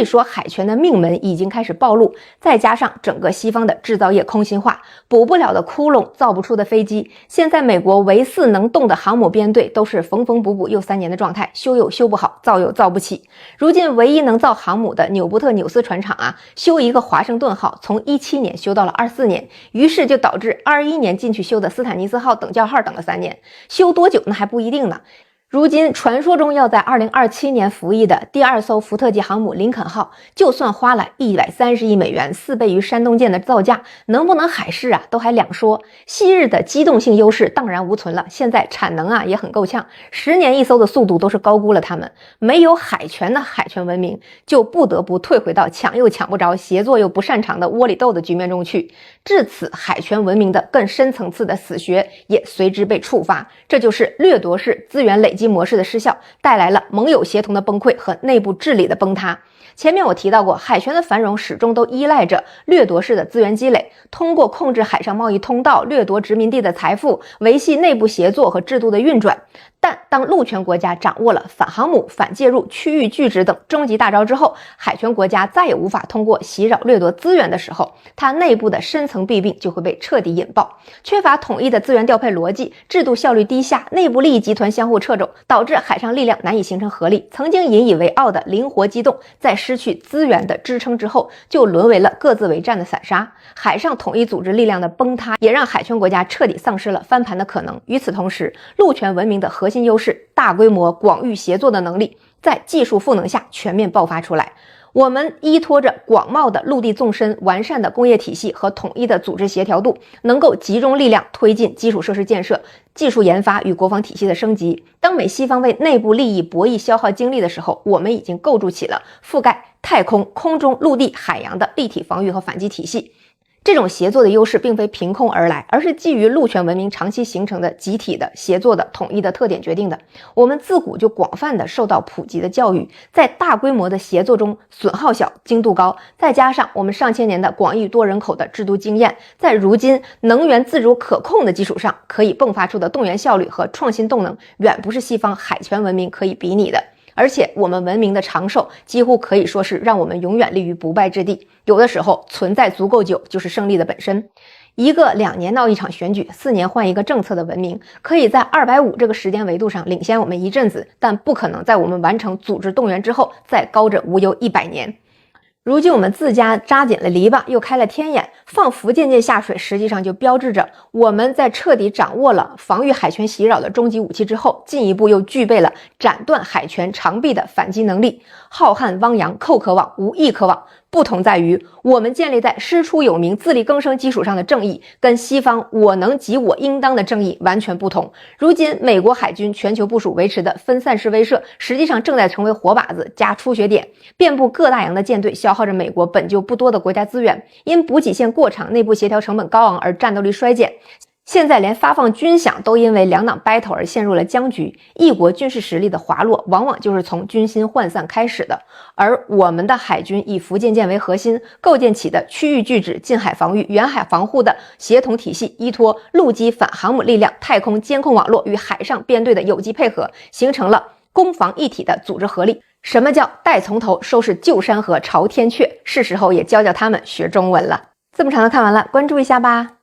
以说海权的命门已经开始暴露，再加上整个西方的制造业空心化，补不了的窟窿，造不出的飞机，现在美国唯4能动的航母编队都是缝缝补补又3年的状态，修又修不好，造又造不起。如今唯一能造航母的纽波特纽斯船厂修一个华盛顿号从17年修到了24年，于是就导致21年进去修的斯坦尼斯号等叫号等了3年，修多久那还不一定呢。如今传说中要在2027年服役的第2艘福特级航母林肯号，就算花了130亿美元，4倍于山东舰的造价，能不能海试都还两说。昔日的机动性优势荡然无存了，现在产能也很够呛，10年一艘的速度都是高估了他们。没有海权的海权文明，就不得不退回到抢又抢不着，协作又不擅长的窝里斗的局面中去。至此，海权文明的更深层次的死穴也随之被触发，这就是掠夺式资源累积模式的失效，带来了盟友协同的崩溃和内部治理的崩塌。前面我提到过，海权的繁荣始终都依赖着掠夺式的资源积累，通过控制海上贸易通道，掠夺殖民地的财富，维系内部协作和制度的运转。但当陆权国家掌握了反航母、反介入、区域拒止等终极大招之后，海权国家再也无法通过袭扰掠夺资源的时候，它内部的深层弊病就会被彻底引爆。缺乏统一的资源调配逻辑，制度效率低下，内部利益集团相互掣肘，导致海上力量难以形成合力。曾经引以为傲的灵活机动，在失去资源的支撑之后，就沦为了各自为战的散沙。海上统一组织力量的崩塌，也让海权国家彻底丧失了翻盘的可能。与此同时，陆权文明的核心优势大规模广域协作的能力，在技术赋能下全面爆发出来。我们依托着广袤的陆地纵深、完善的工业体系和统一的组织协调度，能够集中力量推进基础设施建设、技术研发与国防体系的升级。当美西方为内部利益博弈消耗精力的时候，我们已经构筑起了覆盖太空、空中、陆地、海洋的立体防御和反击体系。这种协作的优势并非凭空而来，而是基于陆权文明长期形成的集体的协作的统一的特点决定的。我们自古就广泛的受到普及的教育，在大规模的协作中损耗小、精度高，再加上我们上千年的广域多人口的制度经验，在如今能源自主可控的基础上，可以迸发出的动员效率和创新动能，远不是西方海权文明可以比拟的。而且我们文明的长寿几乎可以说是让我们永远立于不败之地，有的时候存在足够久就是胜利的本身。一个2年闹一场选举，4年换一个政策的文明，可以在250这个时间维度上领先我们一阵子，但不可能在我们完成组织动员之后再高枕无忧100年。如今我们自家扎紧了篱笆，又开了天眼，放福建舰下水，实际上就标志着我们在彻底掌握了防御海权袭扰的终极武器之后，进一步又具备了斩断海权长臂的反击能力。浩瀚汪洋，寇可往，无义可往。不同在于，我们建立在师出有名、自力更生基础上的正义，跟西方我能及我应当的正义完全不同。如今，美国海军全球部署维持的分散式威慑，实际上正在成为活靶子加出血点，遍布各大洋的舰队消耗着美国本就不多的国家资源，因补给线过长、内部协调成本高昂而战斗力衰减。现在连发放军饷都因为两党 battle 而陷入了僵局，一国军事实力的滑落往往就是从军心涣散开始的。而我们的海军以福建舰为核心构建起的区域拒止、近海防御、远海防护的协同体系，依托陆基反航母力量、太空监控网络与海上编队的有机配合，形成了攻防一体的组织合力。什么叫带从头收拾旧山河朝天阙？是时候也教教他们学中文了。这么长的看完了，关注一下吧。